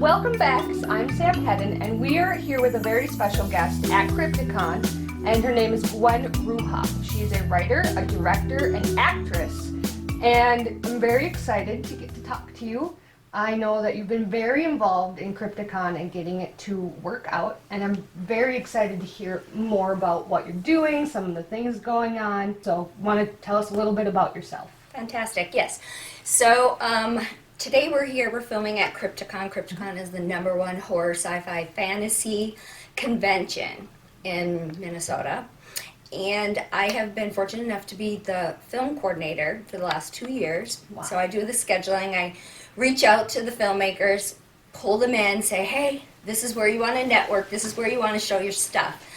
Welcome back. I'm Sam Hedden, and we are here with a very special guest at Crypticon, and her name is Gwen Ruhoff. She is a writer, a director, an actress, and I'm very excited to get to talk to you. I know that you've been very involved in Crypticon and getting it to work out, and I'm very excited to hear more about what you're doing, some of the things going on. So, want to tell us a little bit about yourself? Fantastic, yes. So, today we're filming at Crypticon. Crypticon is the #1 horror sci-fi fantasy convention in Minnesota. And I have been fortunate enough to be the film coordinator for the last 2 years. Wow. So I do the scheduling, I reach out to the filmmakers, pull them in, say, hey, this is where you want to network, this is where you want to show your stuff.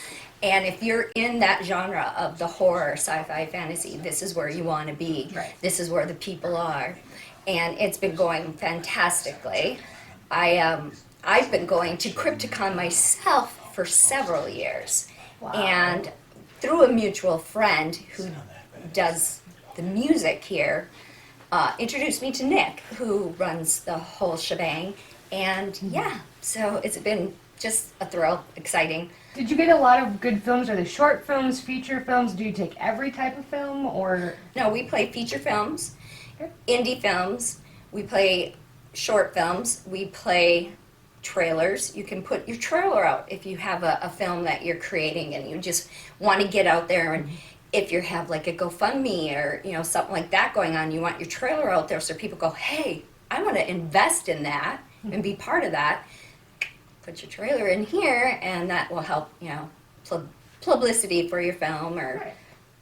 And if you're in that genre of the horror, sci-fi, fantasy, this is where you want to be. Right. This is where the people are. And it's been going fantastically. I've been going to Crypticon myself for several years. Wow. And through a mutual friend who does the music here, introduced me to Nick, who runs the whole shebang. And yeah, so it's been just a thrill, exciting. Did you get a lot of good films? Are they short films, feature films? Do you take every type of film, or? No, we play feature films, Okay. indie films, we play short films, we play trailers. You can put your trailer out if you have a film that you're creating and you just want to get out there, and if you have like a GoFundMe or something like that going on, you want your trailer out there so people go, hey, I want to invest in that and be part of that. Put your trailer in here, and that will help, publicity for your film or Right.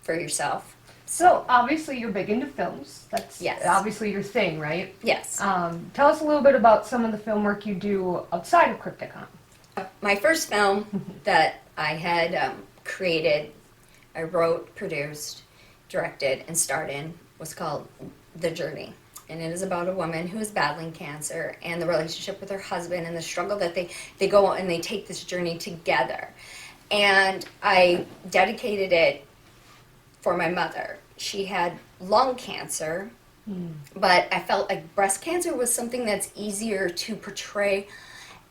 for yourself. So obviously you're big into films. That's Yes. obviously your thing, right? Yes. Tell us a little bit about some of the film work you do outside of Crypticon. My first film that I had created, I wrote, produced, directed, and starred in was called The Journey. And it is about a woman who is battling cancer and the relationship with her husband and the struggle that they go and they take this journey together. And I dedicated it for my mother. She had lung cancer, but I felt like breast cancer was something that's easier to portray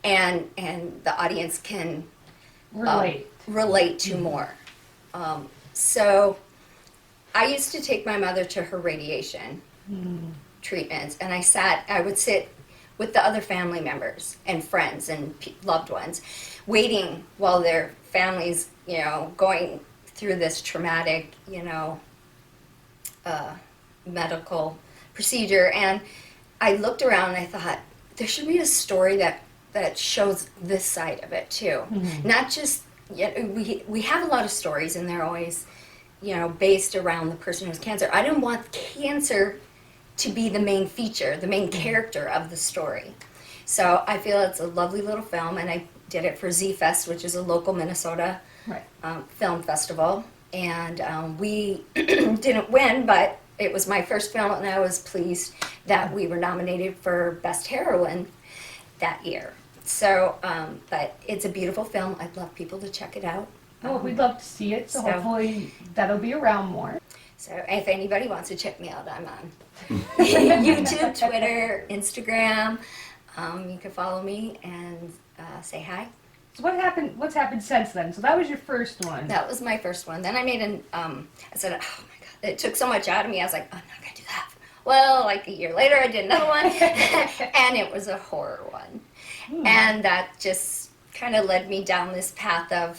and the audience can relate to more. So I used to take my mother to her radiation treatments, and I would sit with the other family members and friends and loved ones, waiting while their families, going through this traumatic, medical procedure. And I looked around and I thought, there should be a story that shows this side of it too. Not just, we have a lot of stories and they're always, based around the person who has cancer. I didn't want cancer to be the main feature, the main character of the story. So I feel it's a lovely little film, and I did it for Z-Fest, which is a local Minnesota film festival. And we didn't win, but it was my first film, and I was pleased that we were nominated for Best Heroine that year. So, but it's a beautiful film. I'd love people to check it out. Well, we'd love to see it, so hopefully that'll be around more. So if anybody wants to check me out, I'm on YouTube, Twitter, Instagram. You can follow me and say hi. So what's happened since then? So that was your first one. That was my first one. Then I made I said, oh my God, it took so much out of me. I was like, I'm not going to do that. Well, like a year later, I did another one, and it was a horror one. And that just kind of led me down this path of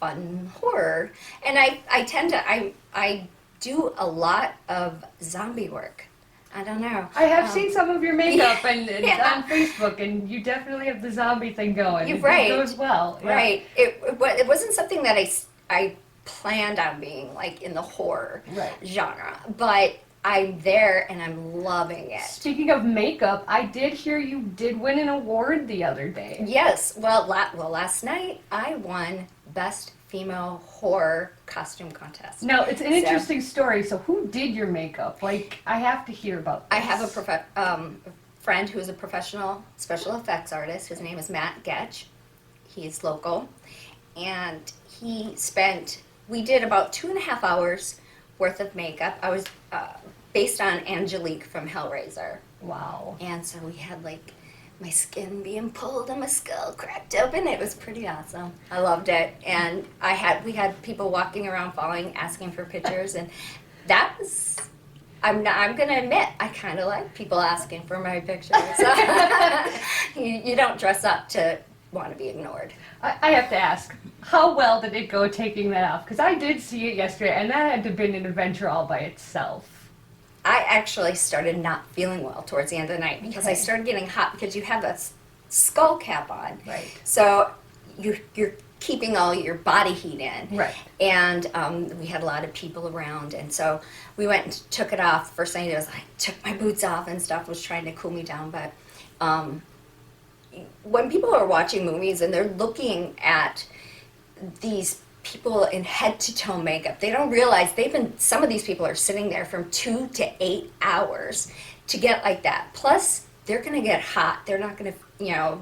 fun horror. And I do a lot of zombie work. I don't know. I have seen some of your makeup and it's on Facebook, and you definitely have the zombie thing going. You're right. It goes well. Yeah. Right. It wasn't something that I planned on being like in the horror genre, but I'm there and I'm loving it. Speaking of makeup, I did hear you did win an award the other day. Yes. Well, last night I won Best Female Horror Costume Contest. Now, it's an interesting story. So who did your makeup? Like, I have to hear about this. I have a friend who is a professional special effects artist. His name is Matt Getch. He's local. And we did about 2.5 hours worth of makeup. I was based on Angelique from Hellraiser. Wow. And so we had like my skin being pulled and my skull cracked open. It was pretty awesome. I loved it. And we had people walking around following, asking for pictures, and that was, I'm gonna admit, I kind of like people asking for my pictures. You don't dress up to want to be ignored. I have to ask, how well did it go taking that off? Because I did see it yesterday, and that had to have been an adventure all by itself. I actually started not feeling well towards the end of the night because I Okay. started getting hot because you have a skull cap on. Right. So you're keeping all your body heat in. Right. And we had a lot of people around, and so we went and took it off. First thing I did was I took my boots off and stuff, was trying to cool me down. But when people are watching movies and they're looking at these people in head to toe makeup, they don't realize some of these people are sitting there from 2 to 8 hours to get like that. Plus, they're gonna get hot. They're not gonna,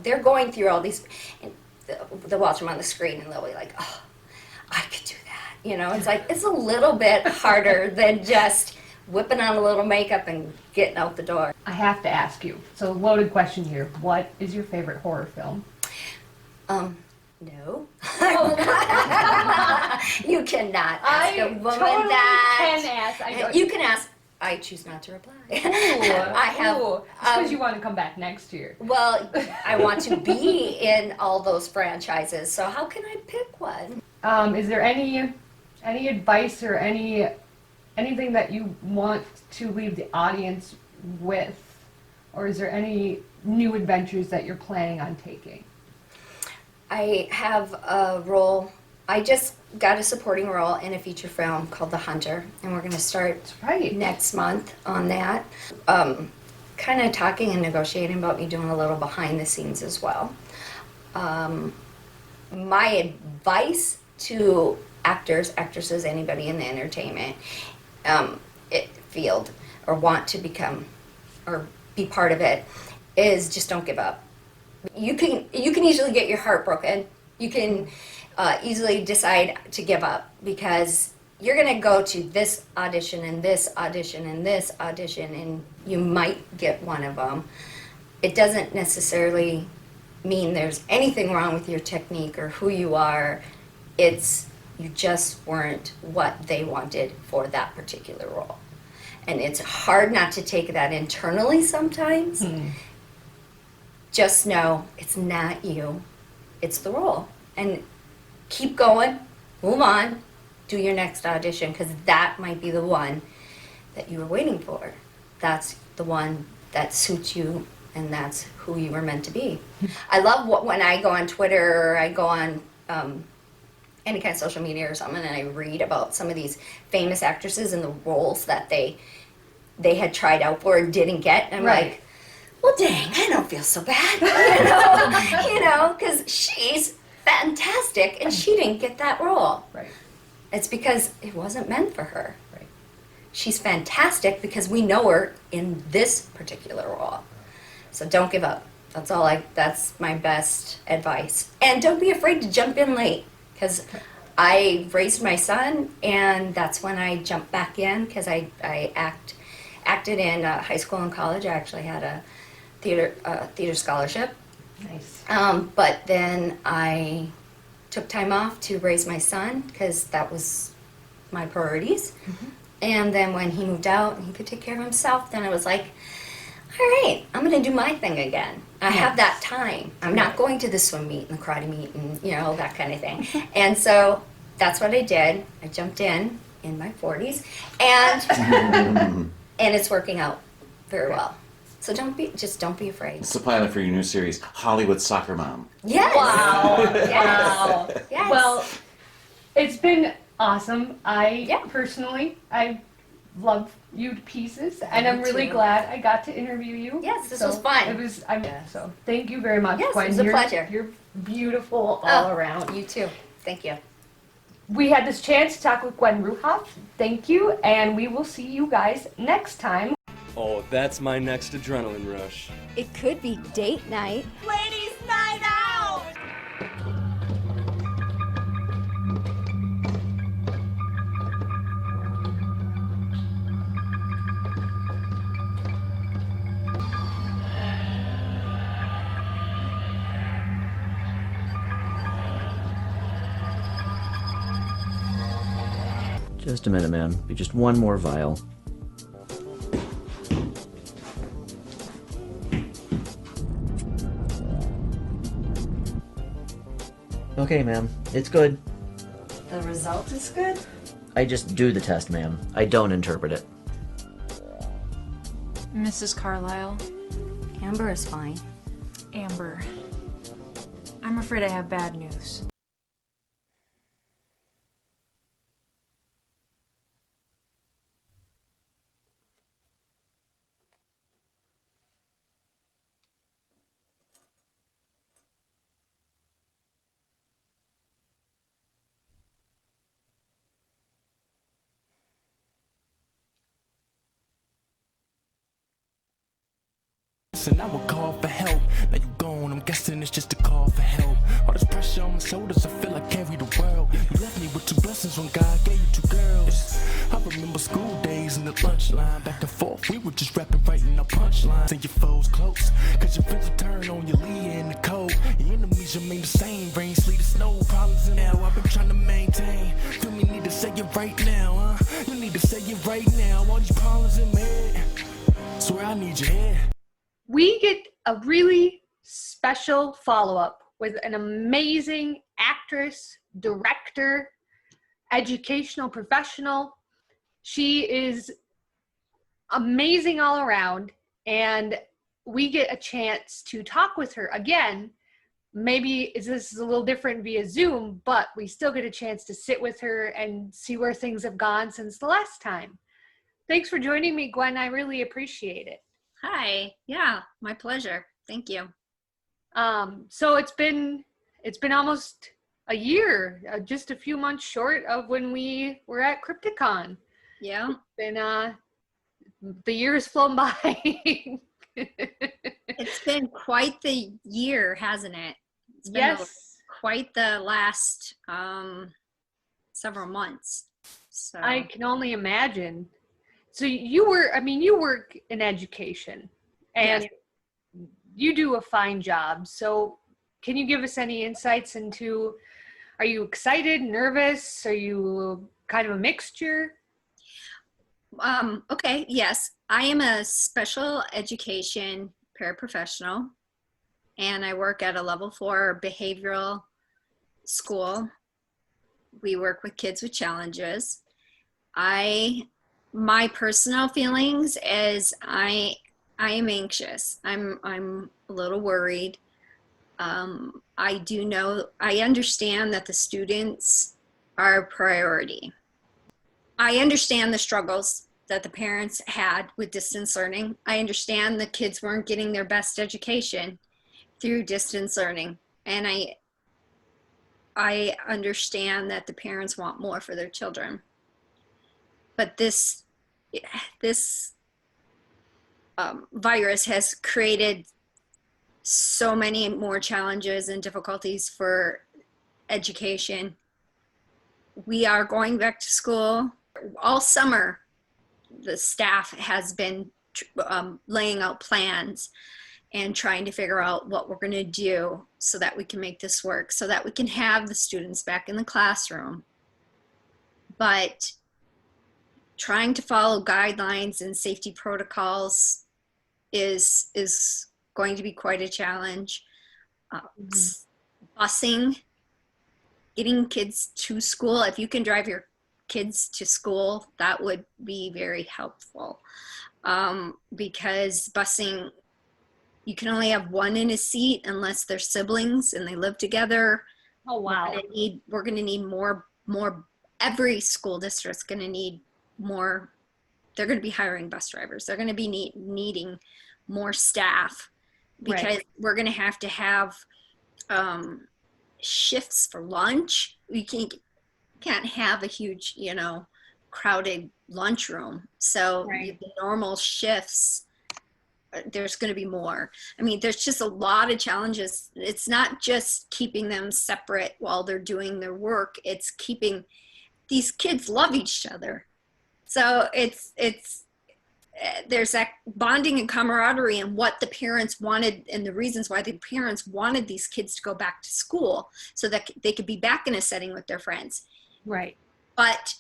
they're going through all these, and they'll watch them on the screen and they'll be like, oh, I could do that. It's like, it's a little bit harder than just whipping on a little makeup and getting out the door. I have to ask you, so loaded question here, what is your favorite horror film? No. You cannot ask I a woman totally that. can ask. I don't. You can ask. I choose not to reply. Ooh, I have. ooh. It's because you want to come back next year. Well, I want to be in all those franchises, so how can I pick one? Is there any advice or anything that you want to leave the audience with, or is there any new adventures that you're planning on taking? I have a role. I just got a supporting role in a feature film called The Hunter, and we're going to start That's right. next month on that. Kind of talking and negotiating about me doing a little behind the scenes as well. My advice to actors, actresses, anybody in the entertainment field or want to become or be part of it is just don't give up. You can easily get your heart broken. You can easily decide to give up because you're going to go to this audition and this audition and this audition and you might get one of them. It doesn't necessarily mean there's anything wrong with your technique or who you are. It's you just weren't what they wanted for that particular role. And it's hard not to take that internally sometimes. Just know it's not you, it's the role. And keep going, move on, do your next audition, because that might be the one that you were waiting for. That's the one that suits you, and that's who you were meant to be. I love when I go on Twitter or I go on any kind of social media or something, and I read about some of these famous actresses and the roles that they had tried out for and didn't get. And I'm like, well, dang, I don't feel so bad, because she's fantastic and she didn't get that role. Right. It's because it wasn't meant for her. Right. She's fantastic because we know her in this particular role. So don't give up. That's my best advice. And don't be afraid to jump in late, because I raised my son and that's when I jumped back in, because I acted in high school and college. I actually had a theater scholarship. Nice. But then I took time off to raise my son because that was my priorities. And then when he moved out and he could take care of himself, then I was like, all right, I'm going to do my thing again. I have that time. I'm not going to the swim meet and the karate meet and, that kind of thing. And so that's what I did. I jumped in my 40s and and it's working out very well. So don't be afraid. It's the pilot for your new series, Hollywood Soccer Mom. Yes. Wow. Yes. Wow. Yes. Well, it's been awesome. Yeah. Personally, I love you to pieces, and I'm really too. glad I got to interview you. Yes, this was fun. It was. So thank you very much, Yes, Gwen. it was a You're- pleasure. You're beautiful all around. You too. Thank you. We had this chance to talk with Gwen Ruhoff. Thank you, and we will see you guys next time. Oh, that's my next adrenaline rush. It could be date night. Ladies' night out! Just a minute, ma'am. Be just one more vial. Okay, ma'am. It's good. The result is good? I just do the test, ma'am. I don't interpret it. Mrs. Carlisle, Amber is fine. Amber, I'm afraid I have bad news. And I would call for help. Now you gone, I'm guessing it's just a call for help. All this pressure on my shoulders, I feel I carry the world. You left me with two blessings when God gave you two girls. I remember school days and the lunch line, back and forth. We were just rapping, writing our punchlines. And your foes close, cause your friends will turn on your Leah in the cold. Your enemies remain the same, rain, sleet, or snow. Problems in now, I've been trying to maintain. Feel me, need to say it right now, huh? You need to say it right now. All these problems in my head, swear I need your head. We get a really special follow-up with an amazing actress, director, educational professional. She is amazing all around, and we get a chance to talk with her again. Maybe this is a little different via Zoom, but we still get a chance to sit with her and see where things have gone since the last time. Thanks for joining me, Gwen. I really appreciate it. Hi. Yeah, my pleasure. Thank you. So it's been almost a year, just a few months short of when we were at Crypticon. Yeah. Been the year has flown by. It's been quite the year, hasn't it? It's been Yes. quite the last several months. So I can only imagine. So you work in education, and Yes. you do a fine job. So can you give us any insights into, are you excited, nervous? Are you kind of a mixture? Okay, yes. I am a special education paraprofessional, and I work at a level 4 behavioral school. We work with kids with challenges. My personal feelings is I am anxious. I'm a little worried. I understand that the students are a priority. I understand the struggles that the parents had with distance learning. I understand the kids weren't getting their best education through distance learning. And I understand that the parents want more for their children. But this virus has created so many more challenges and difficulties for education. We are going back to school. All summer, the staff has been laying out plans and trying to figure out what we're going to do so that we can make this work, so that we can have the students back in the classroom. But trying to follow guidelines and safety protocols is going to be quite a challenge. Busing, getting kids to school. If you can drive your kids to school, that would be very helpful. Because busing, you can only have one in a seat unless they're siblings and they live together. Oh, wow. We're gonna need more, every school district's gonna need more. They're gonna be hiring bus drivers. They're gonna be needing more staff, because we're gonna have to have shifts for lunch. We can't have a huge, crowded lunchroom. So the normal shifts, there's going to be more. I mean, there's just a lot of challenges. It's not just keeping them separate while they're doing their work. It's keeping these kids love each other. So there's that bonding and camaraderie and what the parents wanted and the reasons why the parents wanted these kids to go back to school so that they could be back in a setting with their friends. Right. But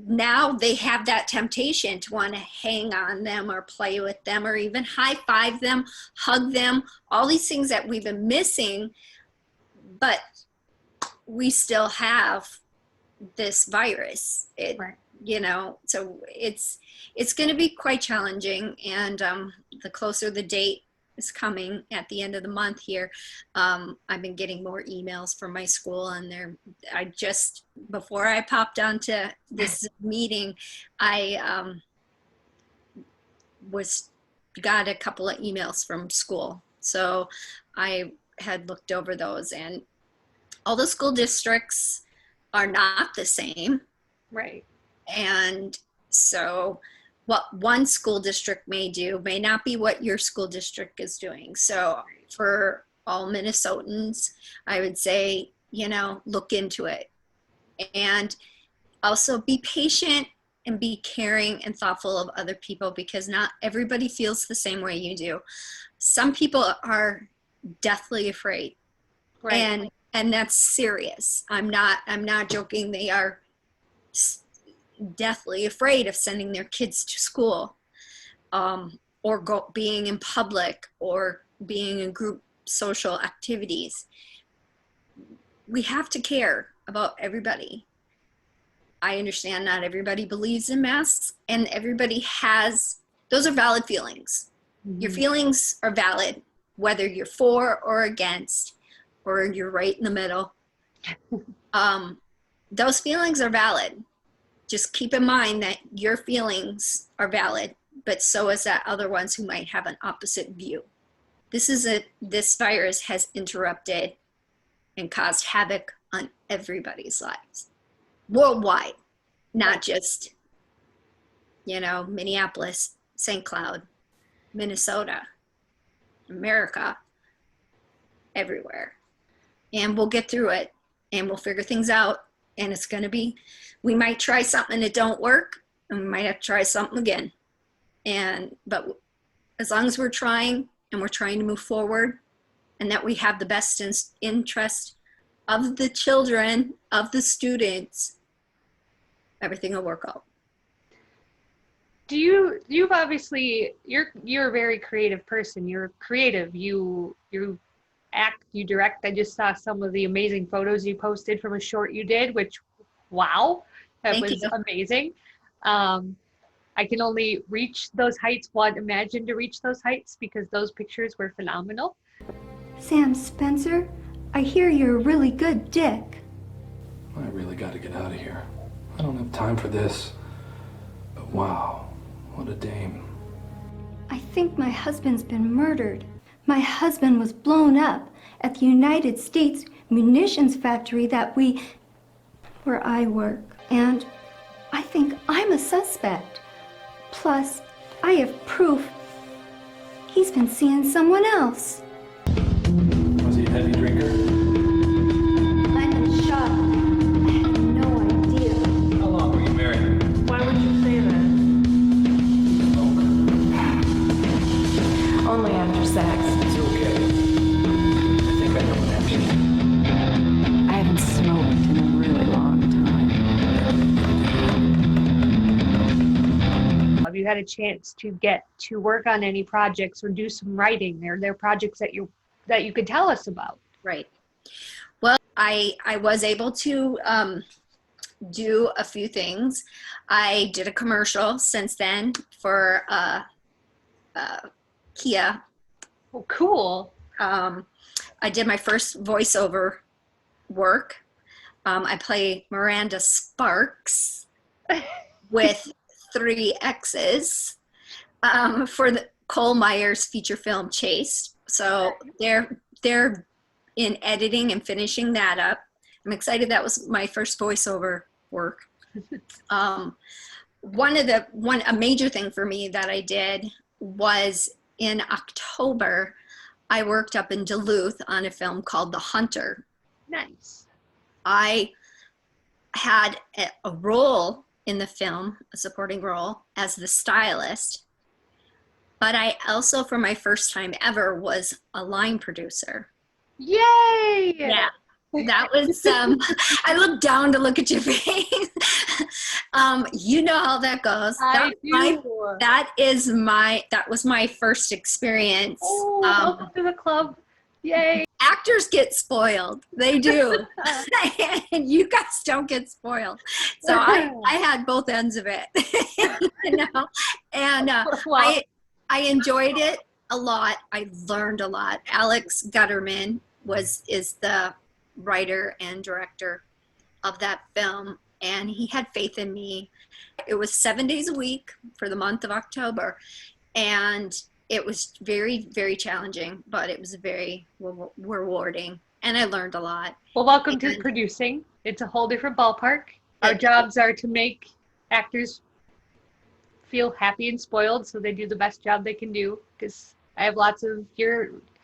now they have that temptation to want to hang on them or play with them or even high five them, hug them, all these things that we've been missing, but we still have this virus. Right. So it's going to be quite challenging, and the closer the date is coming at the end of the month here, I've been getting more emails from my school, and before I popped onto this meeting, I got a couple of emails from school. So I had looked over those, and all the school districts are not the same. Right. And so what one school district may do may not be what your school district is doing. So for all Minnesotans, I would say, look into it. And also be patient and be caring and thoughtful of other people, because not everybody feels the same way you do. Some people are deathly afraid. Right. And that's serious. I'm not joking. They are deathly afraid of sending their kids to school, or being in public, or being in group social activities. We have to care about everybody. I understand not everybody believes in masks, and those are valid feelings. Mm-hmm. Your feelings are valid, whether you're for or against, or you're right in the middle. Those feelings are valid. Just keep in mind that your feelings are valid, but so is that other ones who might have an opposite view. This virus has interrupted and caused havoc on everybody's lives worldwide, not just, Minneapolis, St. Cloud, Minnesota, America, everywhere. And we'll get through it, and we'll figure things out. And it's going to be, we might try something that don't work, and we might have to try something again. But as long as we're trying, and we're trying to move forward, and that we have the best interest of the children, of the students, everything will work out. You've obviously, you're a very creative person. You're creative. You act, you direct. I just saw some of the amazing photos you posted from a short you did, which, wow, that was amazing. I can only reach those heights, imagine to reach those heights, because those pictures were phenomenal. Sam Spencer, I hear you're a really good dick. I really got to get out of here. I don't have time for this. But wow, what a dame. I think my husband's been murdered. My husband was blown up at the United States munitions factory where I work. And I think I'm a suspect. Plus, I have proof he's been seeing someone else. Was he a heavy drinker? I'm in shock. I had no idea. How long were you married? Why would you say that? Only after sex. It's okay. I think I know what happened. I haven't smoked in a really long time. Have you had a chance to get to work on any projects or do some writing? Are there projects that you could tell us about? Right. Well, I was able to do a few things. I did a commercial since then for Kia. Oh, cool. I did my first voiceover work. I play Miranda Sparks with 3 X's for the Cole Myers feature film Chase. So they're in editing and finishing that up. I'm excited. That was my first voiceover work. A major thing for me that I did was in October, I worked up in Duluth on a film called The Hunter. Nice. I had a role in the film, a supporting role, as the stylist. But I also, for my first time ever, was a line producer. Yay! Yeah. That was I looked down to look at your face. You know how that goes. I do. That was my first experience. Oh, welcome to the club. Yay. Actors get spoiled. They do. And you guys don't get spoiled. So I had both ends of it. You know? And Well, I enjoyed it a lot. I learned a lot. Alex Gutterman is the writer and director of that film, and he had faith in me. It was 7 days a week for the month of October, and it was very, very challenging, but it was very rewarding, and I learned a lot. well, welcome to producing. It's a whole different ballpark. Our jobs are to make actors feel happy and spoiled so they do the best job they can do, because I have lots of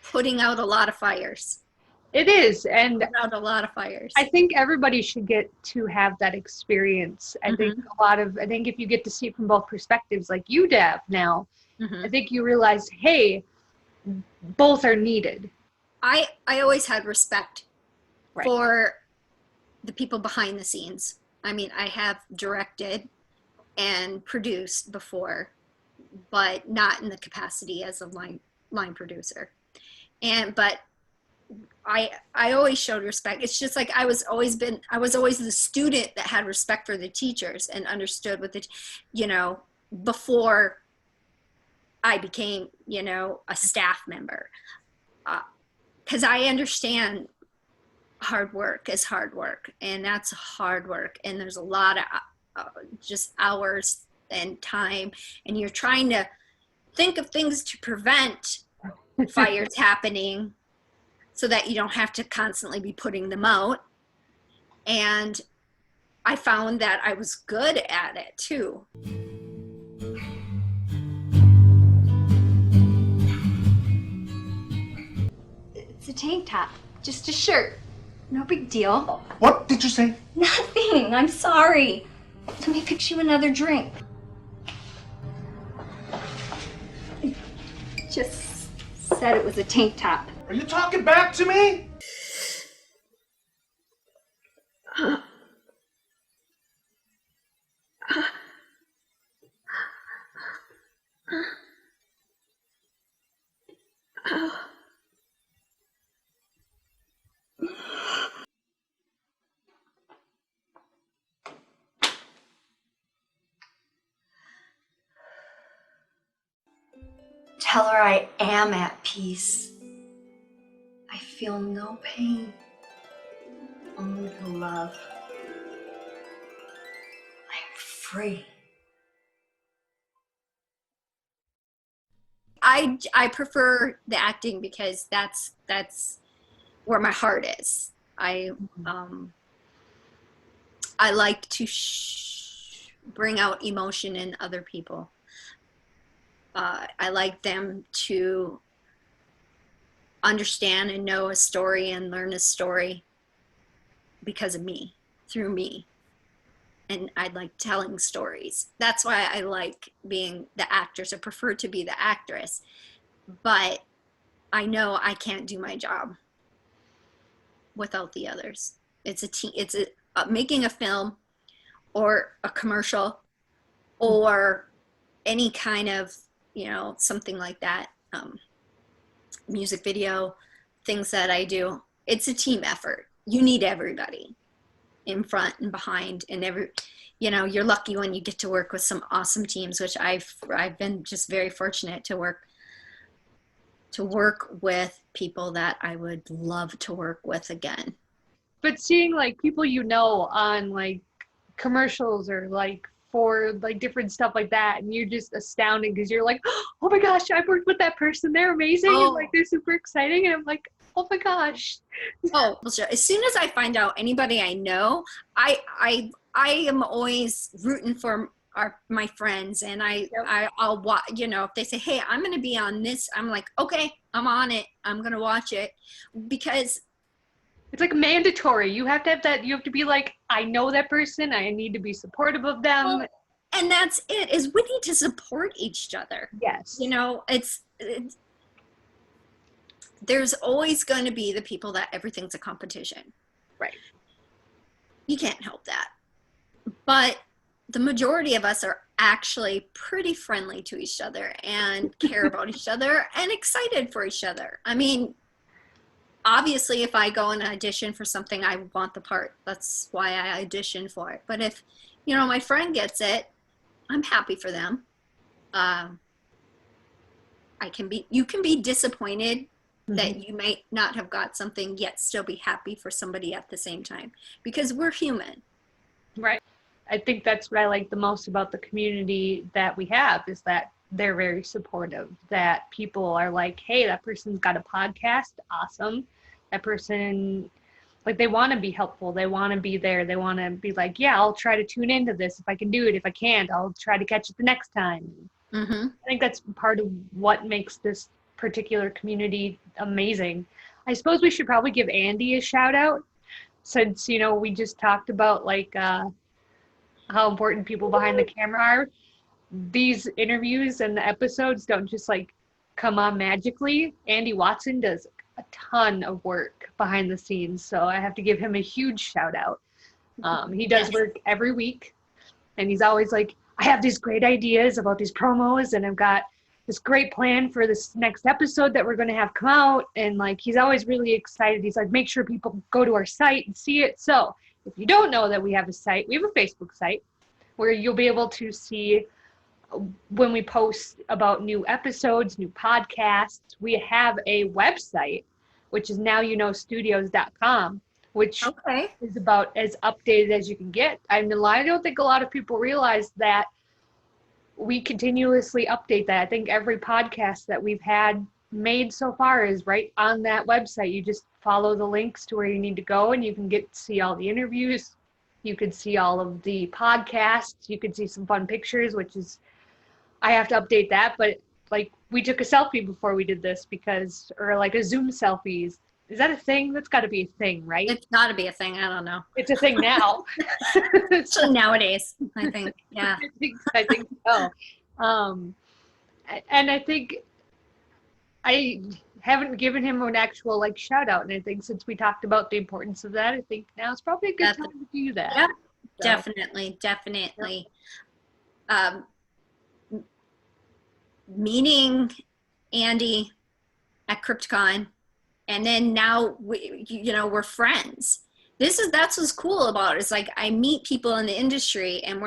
putting out a lot of fires. It is, and putting out a lot of fires. I think everybody should get to have that experience. I think if you get to see it from both perspectives, like you, Dab, now, I think you realize, hey, both are needed. I always had respect for the people behind the scenes. I mean, I have directed and produced before, but not in the capacity as a line producer. But I always showed respect. It's just like I was always the student that had respect for the teachers and understood what before I became, a staff member. Because I understand hard work is hard work, and that's hard work. And there's a lot of just hours and time, and you're trying to think of things to prevent fires happening so that you don't have to constantly be putting them out. And I found that I was good at it too. It's a tank top, just a shirt. No big deal. What did you say? Nothing, I'm sorry. Let me fix you another drink. Just said it was a tank top. Are you talking back to me? Tell her I am at peace. I feel no pain, only the love. I'm free. I prefer the acting because that's where my heart is. I like to bring out emotion in other people. I like them to understand and know a story and learn a story because of me, through me. And I like telling stories. That's why I like being the actress. I prefer to be the actress. But I know I can't do my job without the others. It's a team. It's making a film or a commercial or any kind of, something like that, music video, things that I do. It's a team effort. You need everybody in front and behind, and you're lucky when you get to work with some awesome teams, which I've been just very fortunate to work with people that I would love to work with again. But seeing people on commercials or for different stuff like that, and you're just astounded because you're like, oh my gosh, I've worked with that person, they're amazing, and they're super exciting, and I'm like, oh my gosh. Oh, sure. As soon as I find out anybody I know, I am always rooting for my friends, and I'll watch. If they say, hey, I'm going to be on this, I'm like, okay, I'm on it. I'm going to watch it, because it's mandatory. You have to have that. You have to be I know that person. I need to be supportive of them. Well, and that's it. Is we need to support each other. Yes. It's there's always going to be the people that everything's a competition. Right. You can't help that. But the majority of us are actually pretty friendly to each other and care about each other and excited for each other. I mean, obviously, if I go and audition for something, I want the part. That's why I audition for it. But if, my friend gets it, I'm happy for them. You can be disappointed that you might not have got something, yet still be happy for somebody at the same time, because we're human. Right. I think that's what I like the most about the community that we have, is that they're very supportive, that people are like, hey, that person's got a podcast. Awesome. That person, like, they want to be helpful. They want to be there. They want to be like, yeah, I'll try to tune into this. If I can do it, if I can't, I'll try to catch it the next time. I think that's part of what makes this particular community amazing. I suppose we should probably give Andy a shout out, since, we just talked about like how important people behind the camera are. These interviews and the episodes don't just like come on magically. Andy Watson does a ton of work behind the scenes, so I have to give him a huge shout out. He does work every week, and he's always like, I have these great ideas about these promos, and I've got this great plan for this next episode that we're going to have come out. And like, he's always really excited. He's like, make sure people go to our site and see it. So if you don't know that we have a site, we have a Facebook site where you'll be able to see when we post about new episodes, new podcasts. We have a website, which is nowyouknowstudios.com, which is about as updated as you can get. I mean, I don't think a lot of people realize that we continuously update that. I think every podcast that we've had made so far is right on that website. You just follow the links to where you need to go, and you can get to see all the interviews. You could see all of the podcasts. You could see some fun pictures, which is, I have to update that, but like, we took a selfie before we did this or like a Zoom selfies. Is that a thing? That's got to be a thing, right? It's got to be a thing. I don't know. It's a thing now. Especially nowadays, I think. Yeah. I think so. And I think I haven't given him an actual like shout out. And I think since we talked about the importance of that, I think now it's probably a good time to do that. Yeah, So. definitely. Meeting Andy at Crypticon, and then now we're friends. That's what's cool about it. It's like, I meet people in the industry, and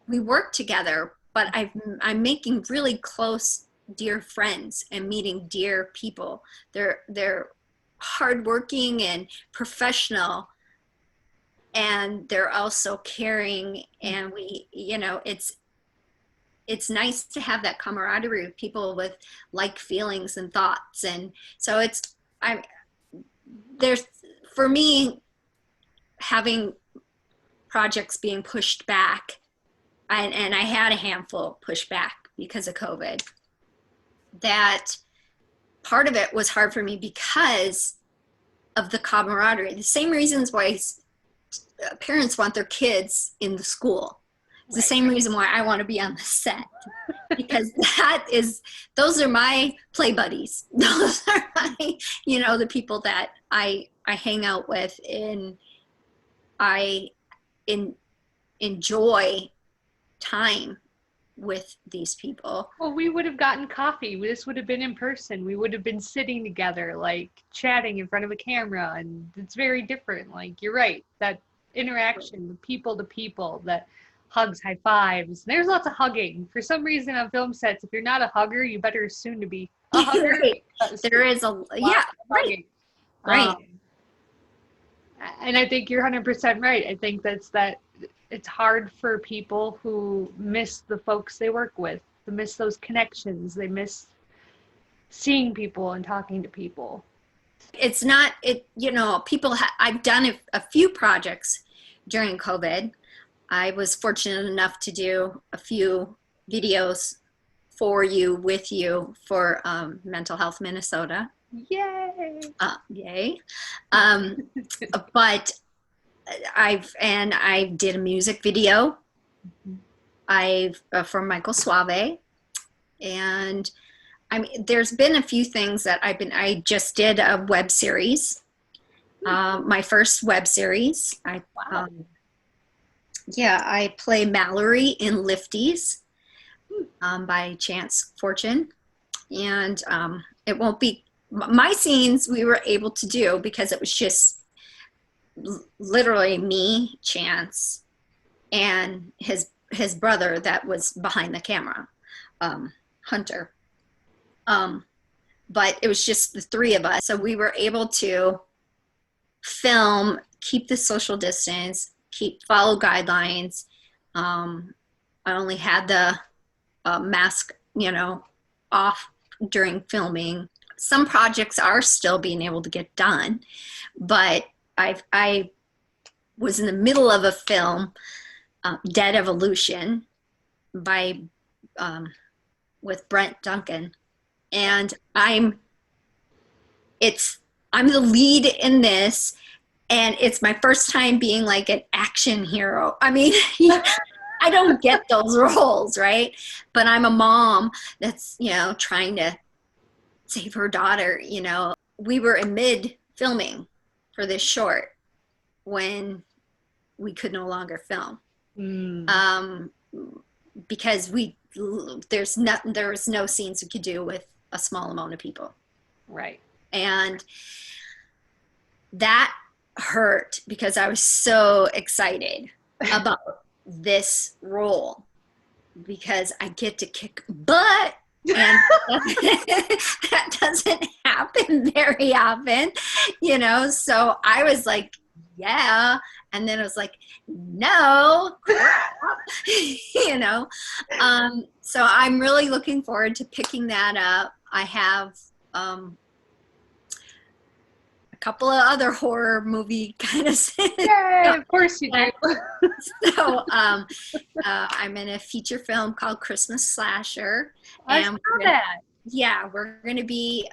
we work together, but I'm making really close, dear friends, and meeting dear people. They're hardworking and professional, and they're also caring, and it's nice to have that camaraderie with people with like feelings and thoughts. And so for me, having projects being pushed back, and I had a handful pushed back because of COVID, that part of it was hard for me because of the camaraderie. The same reasons why parents want their kids in the school. It's the same reason why I want to be on the set, because those are my play buddies. Those are my, the people that I hang out with, and I enjoy time with these people. Well, we would have gotten coffee. This would have been in person. We would have been sitting together, like chatting in front of a camera, and it's very different. Like, you're right, that interaction, people to people, that hugs, high fives. There's lots of hugging. For some reason on film sets, if you're not a hugger, you better assume to be a hugger. Right. There is right. And I think you're 100% right. I think that it's hard for people who miss the folks they work with. They miss those connections. They miss seeing people and talking to people. It's not, people, I've done a few projects during COVID. I was fortunate enough to do a few videos with you for Mental Health Minnesota. Yay! Yay! But I did a music video. For Michael Suave, and I mean, there's been a few things that I just did a web series. My first web series. Wow. I play Mallory in Lifties by Chance Fortune. And it won't be, my scenes we were able to do because it was just literally me, Chance, and his brother that was behind the camera, Hunter. But it was just the three of us. So we were able to film, keep the social distance, follow guidelines. I only had the mask, off during filming. Some projects are still being able to get done, but I was in the middle of a film, Dead Evolution, by with Brent Duncan, and I'm the lead in this, and it's my first time being like an action hero. I mean, I don't get those roles, right? But I'm a mom that's, trying to save her daughter, We were in mid filming for this short when we could no longer film. Because there was no scenes we could do with a small amount of people. Right. And that hurt because I was so excited about this role because I get to kick butt, and that doesn't happen very often, so I was like, yeah, and then I was like, no, crap. So I'm really looking forward to picking that up. I have a couple of other horror movie kind of Yay, of course you do. So I'm in a feature film called Christmas Slasher. I saw that. Yeah, we're going to be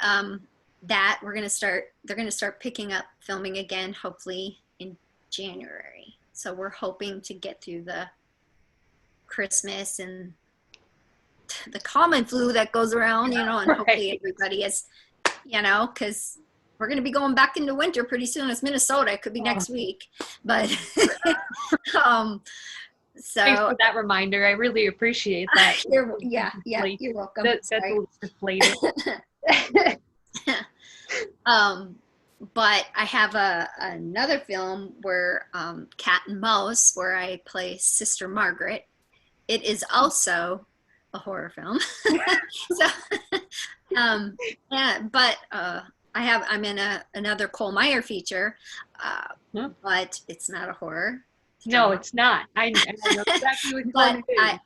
that. They're going to start picking up filming again, hopefully in January. So we're hoping to get through the Christmas and the common flu that goes around, and hopefully everybody is, because we're going to be going back into winter pretty soon. It's Minnesota. It could be next week, but so thanks for that reminder. I really appreciate that. You're welcome. That's a little deflated. But I have another film where Cat and Mouse, where I play Sister Margaret. It is also a horror film. So, but I'm in another Cole Meyer feature, but it's not a horror. No, it's not. I know exactly what you're doing.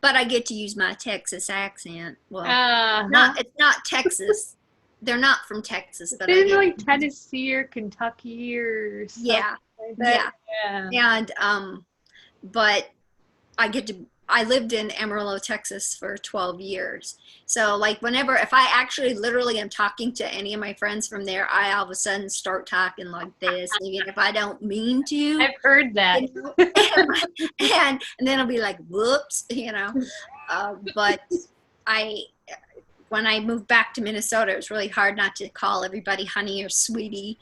But I get to use my Texas accent. Well, it's not Texas. They're not from Texas, but it's like Tennessee or Kentucky or something like that. Yeah. And but I lived in Amarillo, Texas for 12 years. So like if I actually literally am talking to any of my friends from there, I all of a sudden start talking like this, even if I don't mean to. I've heard that. And then I'll be like, whoops, but when I moved back to Minnesota, it was really hard not to call everybody honey or sweetie.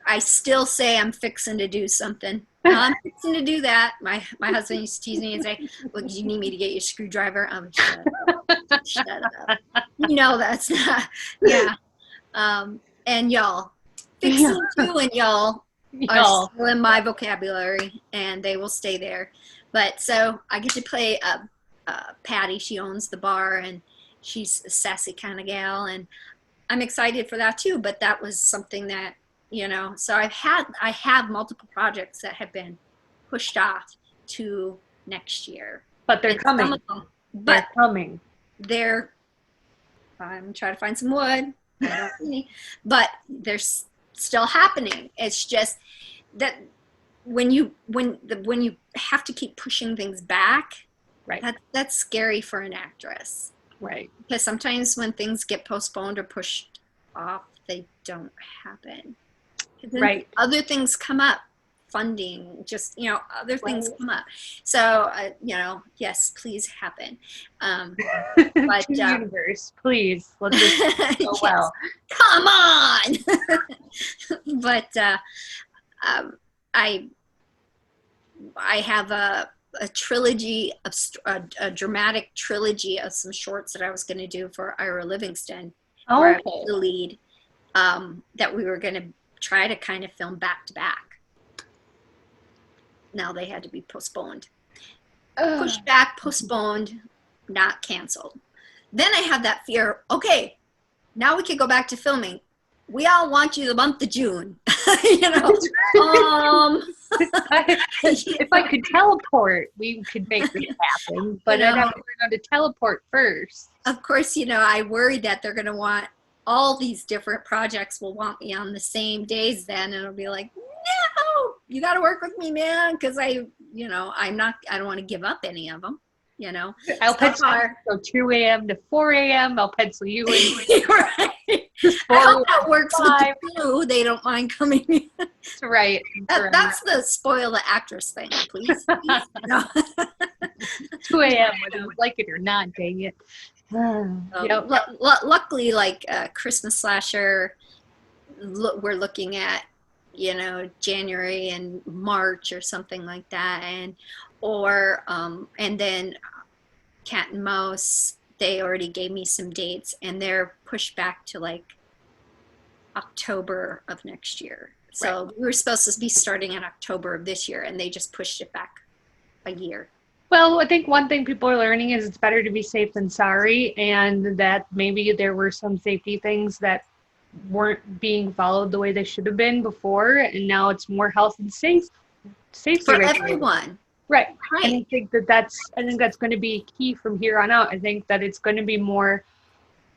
I still say I'm fixing to do something. I'm fixing to do that. My husband used to tease me and say, well, do you need me to get you a screwdriver? Shut up. That's not, yeah. And y'all, fixing to and y'all are still in my vocabulary, and they will stay there. But so I get to play Patty. She owns the bar, and she's a sassy kind of gal, and I'm excited for that too. But that was something that, so I have multiple projects that have been pushed off to next year. But they're coming. They're coming. I'm trying to find some wood. But they're still happening. It's just that when you have to keep pushing things back, right? That's scary for an actress, right? Because sometimes when things get postponed or pushed off, they don't happen. Right. Other things come up funding, just, other things come up. So, yes, please happen. But universe, please, let's just go yes, well. come on. But I have a trilogy of a dramatic trilogy of some shorts that I was going to do for Ira Livingston, where I was the lead, that we were going to try to kind of film back to back. Now they had to be postponed. Pushed back, postponed, not canceled. Then I have that fear, okay, now we can go back to filming. We all want you the month of June. If I could teleport, we could make this happen. But I'd have to learn how to teleport first. Of course, I worry that they're going to want all these different projects will want me on the same days then. And it'll be like, no, you got to work with me, man. Because I don't want to give up any of them. I'll pencil from 2 a.m. to 4 a.m. I'll pencil you in. Right. I hope that works with the crew. They don't mind coming in. Right. That's the spoil the actress thing, please. No. 2 a.m. whether you like it or not, dang it. Luckily, like Christmas slasher, we're looking at, January and March or something like that. And then Cat and Mouse, they already gave me some dates, and they're pushed back to like October of next year. So we were supposed to be starting in October of this year, and they just pushed it back a year. Well, I think one thing people are learning is it's better to be safe than sorry, and that maybe there were some safety things that weren't being followed the way they should have been before, and now it's more health and safety for everyone. Right. And I think that's going to be key from here on out. I think that it's going to be more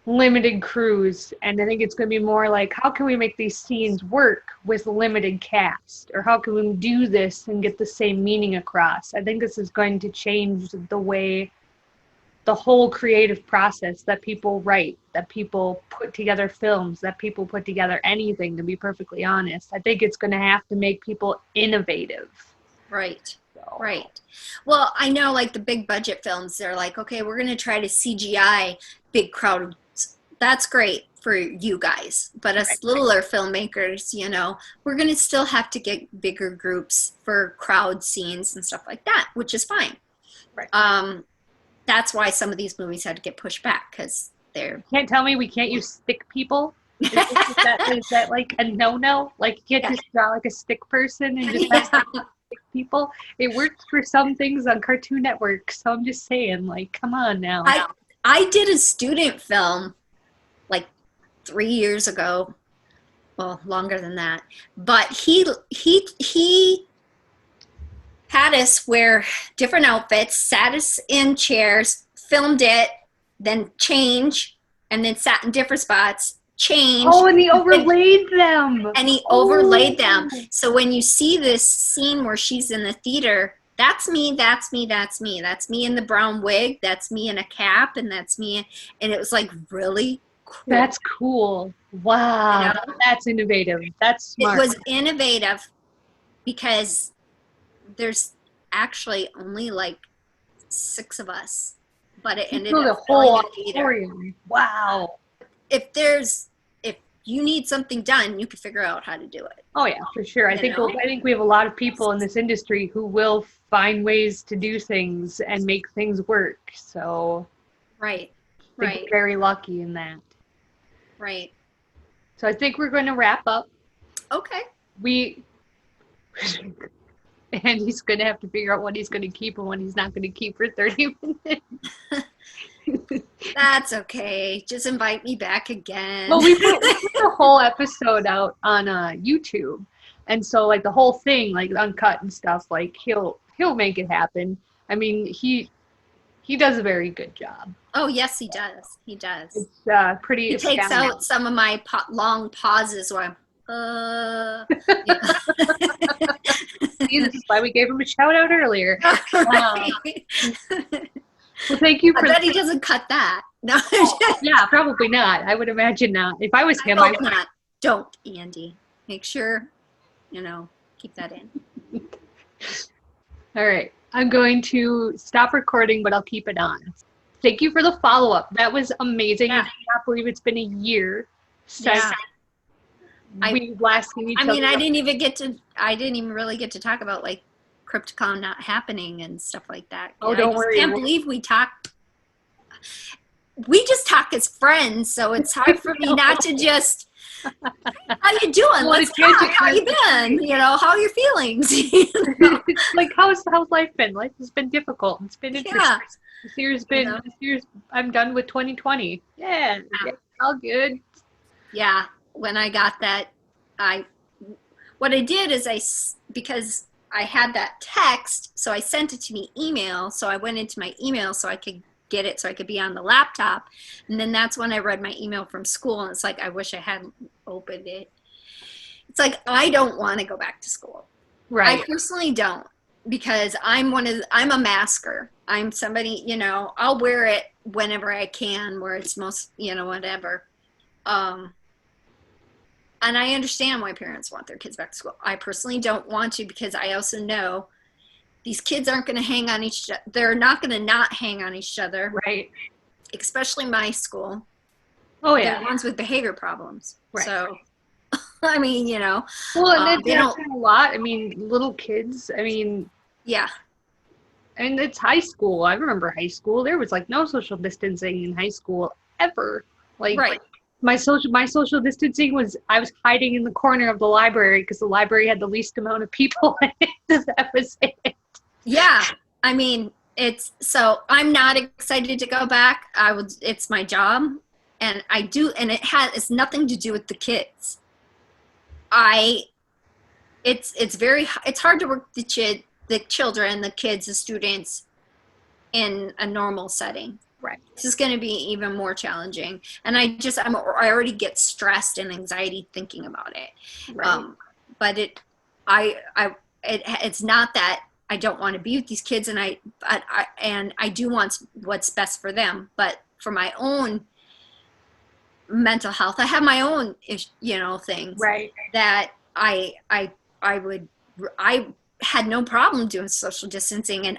limited crews, and I think it's going to be more like, how can we make these scenes work with limited cast, or how can we do this and get the same meaning across? I think this is going to change the way the whole creative process that people write, that people put together films, that people put together anything, to be perfectly honest. I think it's going to have to make people innovative. Right. Right. Well, I know like the big budget films, they're like, okay, we're going to try to CGI big crowds. That's great for you guys. But us littler filmmakers, we're going to still have to get bigger groups for crowd scenes and stuff like that, which is fine. Right. That's why some of these movies had to get pushed back, because they're... Can't tell me we can't use stick people? Is that like a no-no? Like, you can't just draw like a stick person and just have stick people? It works for some things on Cartoon Network, so I'm just saying, like, come on now. I did a student film like 3 years ago. Well, longer than that. But he had us wear different outfits, sat us in chairs, filmed it, then change, and then sat in different spots, change. Oh, and he overlaid them. And he overlaid them. So when you see this scene where she's in the theater, that's me, that's me, that's me. That's me in the brown wig, that's me in a cap, and that's me. And it was like really cool. That's cool. Wow. That's innovative. That's smart. It was innovative because there's actually only like 6 of us, but it ended up filling the theater. Wow. If you need something done, you can figure out how to do it. Oh yeah, for sure. I think we have a lot of people in this industry who will find ways to do things and make things work. So right. We're very lucky in that. Right. So I think we're going to wrap up. Okay. And he's going to have to figure out what he's going to keep and what he's not going to keep for 30 minutes. That's okay. Just invite me back again. Well, we put the whole episode out on YouTube. And so, like, the whole thing, like, uncut and stuff, like, he'll make it happen. I mean, he does a very good job. Oh, yes, he does. He does. It's pretty He takes out some of my long pauses where I'm, This is why we gave him a shout out earlier. Right. Well, thank you for I bet he doesn't cut that. No. Yeah, probably not. I would imagine not. If I was him, I hope not. Don't, Andy. Make sure, keep that in. All right. I'm going to stop recording, but I'll keep it on. Thank you for the follow-up. That was amazing. Yeah. I cannot believe it's been a year since we last seen each other. I mean, I didn't even really get to talk about like Crypticon not happening and stuff like that. Oh, don't worry. I can't believe we talked. We just talk as friends, so it's hard for me not to just. How you doing? Well, Let's it's good talk. How you been? You know, how are your feelings? Like, how's life been? Life has been difficult. It's been interesting. Yeah. This year's I'm done with 2020. Yeah, all good. Yeah, when I got that, what I did is because I had that text, so I sent it to me email. So I went into my email so I could get it, so I could be on the laptop. And then that's when I read my email from school, and it's like, I wish I hadn't opened it. It's like, I don't want to go back to school. Right. I personally don't, because I'm a masker. I'm somebody, you know, I'll wear it whenever I can, where it's most, you know, whatever. And I understand why parents want their kids back to school. I personally don't want to, because I also know these kids aren't going to hang on each other. They're not going to not hang on each other. Right. Especially my school. Oh, yeah. They're ones with behavior problems. Right. So, I mean, you know. Well, and it's happening a lot. I mean, little kids. I mean. Yeah. And it's high school. I remember high school. There was like no social distancing in high school ever. Like, right. My social distancing was I was hiding in the corner of the library because the library had the least amount of people in it. That was it. Yeah. I mean, I'm not excited to go back. It's my job, and it's nothing to do with the kids. It's hard to work the children, the kids, the students in a normal setting. Right. This is going to be even more challenging. And I already get stressed and anxiety thinking about it. Right. But it's not that I don't want to be with these kids, and I do want what's best for them. But for my own mental health, I have my own, things. Right. That I had no problem doing social distancing. And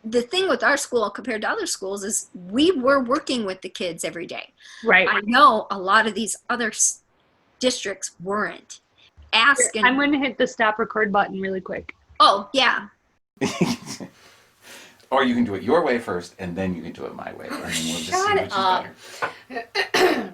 the thing with our school compared to other schools is we were working with the kids every day. Right. I know a lot of these other districts weren't. I'm going to hit the stop record button really quick. Oh, yeah. Or you can do it your way first, and then you can do it my way. And then we'll just see which is better.